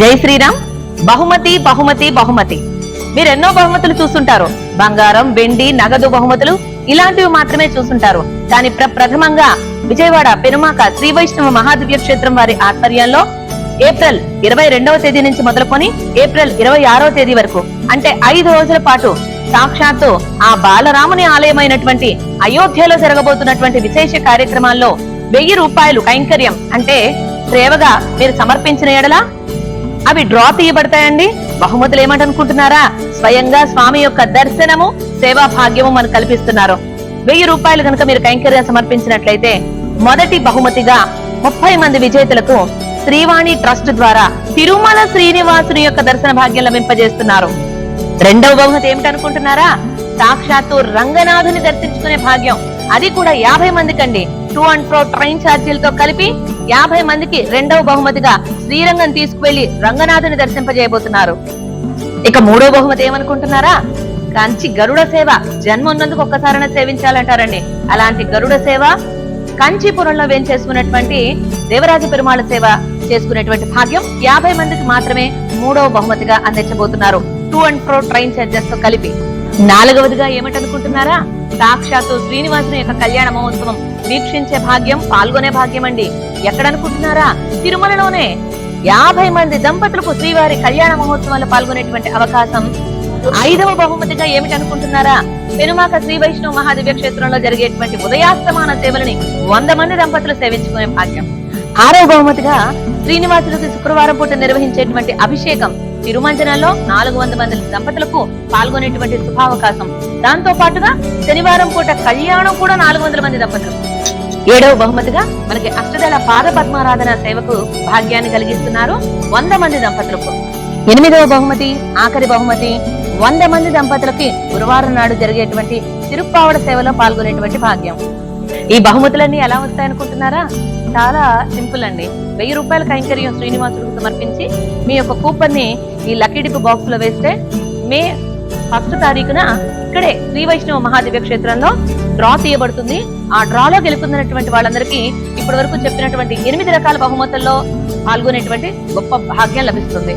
జై శ్రీరామ్. బహుమతి బహుమతి బహుమతి. మీరు ఎన్నో బహుమతులు చూస్తుంటారు. బంగారం, వెండి, నగదు బహుమతులు ఇలాంటివి మాత్రమే చూస్తుంటారు. కానీ ప్రథమంగా విజయవాడ పెనుమాక శ్రీ వైష్ణవ మహాదివ్య క్షేత్రం వారి ఆధ్వర్యంలో ఏప్రిల్ 22వ తేదీ నుంచి మొదలుకొని ఏప్రిల్ 26వ తేదీ వరకు అంటే 5 రోజుల పాటు సాక్షాత్తు ఆ బాలరాముని ఆలయమైనటువంటి అయోధ్యలో జరగబోతున్నటువంటి విశేష కార్యక్రమాల్లో 1000 రూపాయలు కైంకర్యం అంటే సేవగా మీరు సమర్పించిన ఎడల అవి డ్రా తీయబడతాయండి. బహుమతులు ఏమంటనుకుంటున్నారా? స్వయంగా స్వామి యొక్క దర్శనము, సేవా భాగ్యము మనకు కల్పిస్తున్నారు. 1000 రూపాయలు కనుక మీరు కైంకర్యం సమర్పించినట్లయితే మొదటి బహుమతిగా 30 మంది విజేతలకు శ్రీవాణి ట్రస్ట్ ద్వారా తిరుమల శ్రీనివాసుని యొక్క దర్శన భాగ్యం లభింపజేస్తున్నారు. రెండవ బహుమతి ఏమిటనుకుంటున్నారా? సాక్షాత్తు రంగనాథుని దర్శించుకునే భాగ్యం. అది కూడా 50 మందికి అండి. 2 and 4 ట్రైన్ ఛార్జీలతో కలిపి 50 మందికి రెండవ బహుమతిగా శ్రీరంగం తీసుకువెళ్లి రంగనాథుని దర్శింపజేయబోతున్నారు. ఇక మూడో బహుమతి ఏమనుకుంటున్నారా? కంచి గరుడ సేవ. జన్మ ఉన్నందుకు ఒక్కసారైనా సేవించాలంటారండి. అలాంటి గరుడ సేవ కంచీపురంలో వేంచేసుకున్నటువంటి దేవరాజ పెరుమాళ సేవ చేసుకునేటువంటి భాగ్యం 50 మందికి మాత్రమే మూడవ బహుమతిగా అందించబోతున్నారు. 2 and 4 ట్రైన్ ఛార్జెస్ తో కలిపి. నాలుగవదిగా ఏమిటనుకుంటున్నారా? సాక్షాత్తు శ్రీనివాసుని యొక్క కళ్యాణ మహోత్సవం వీక్షించే భాగ్యం, పాల్గొనే భాగ్యం అండి. ఎక్కడనుకుంటున్నారా? తిరుమలలోనే 50 మంది దంపతులకు శ్రీవారి కళ్యాణ మహోత్సవాల్లో పాల్గొనేటువంటి అవకాశం. 5వ బహుమతిగా ఏమిటనుకుంటున్నారా? పెనుమాక శ్రీ వైష్ణవ మహాదివ్య క్షేత్రంలో జరిగేటువంటి ఉదయాస్తమాన సేవలని 100 మంది దంపతులు సేవించుకునే భాగ్యం. 6వ బహుమతిగా శ్రీనివాసులకు శుక్రవారం పూట నిర్వహించేటువంటి అభిషేకం తిరుమంజనంలో 400 మంది దంపతులకు పాల్గొనేటువంటి శుభావకాశం. దాంతో పాటుగా శనివారం పూట కళ్యాణం కూడా 400 మంది దంపతులు. 7వ బహుమతిగా మనకి అష్టదళ పాద పద్మారాధన సేవకు భాగ్యాన్ని కలిగిస్తున్నారు 100 మంది దంపతులకు. 8వ బహుమతి, ఆఖరి బహుమతి 100 మంది దంపతులకి గురువారం నాడు జరిగేటువంటి తిరుప్పావడ సేవలో పాల్గొనేటువంటి భాగ్యం. ఈ బహుమతులన్నీ ఎలా వస్తాయనుకుంటున్నారా? చాలా సింపుల్ అండి. 1000 రూపాయల కైంకర్యం శ్రీనివాసుడికి సమర్పించి మీ యొక్క కూపన్ ని ఈ లక్కీ డిప్ బాక్స్ లో వేస్తే మే 1వ తారీఖున ఇక్కడే శ్రీ వైష్ణవ మహాదివ్య క్షేత్రంలో డ్రా తీయబడుతుంది. ఆ డ్రాలో గెలుపొందినటువంటి వాళ్ళందరికీ ఇప్పటి వరకు చెప్పినటువంటి 8 రకాల బహుమతుల్లో పాల్గొనేటువంటి గొప్ప భాగ్యం లభిస్తుంది.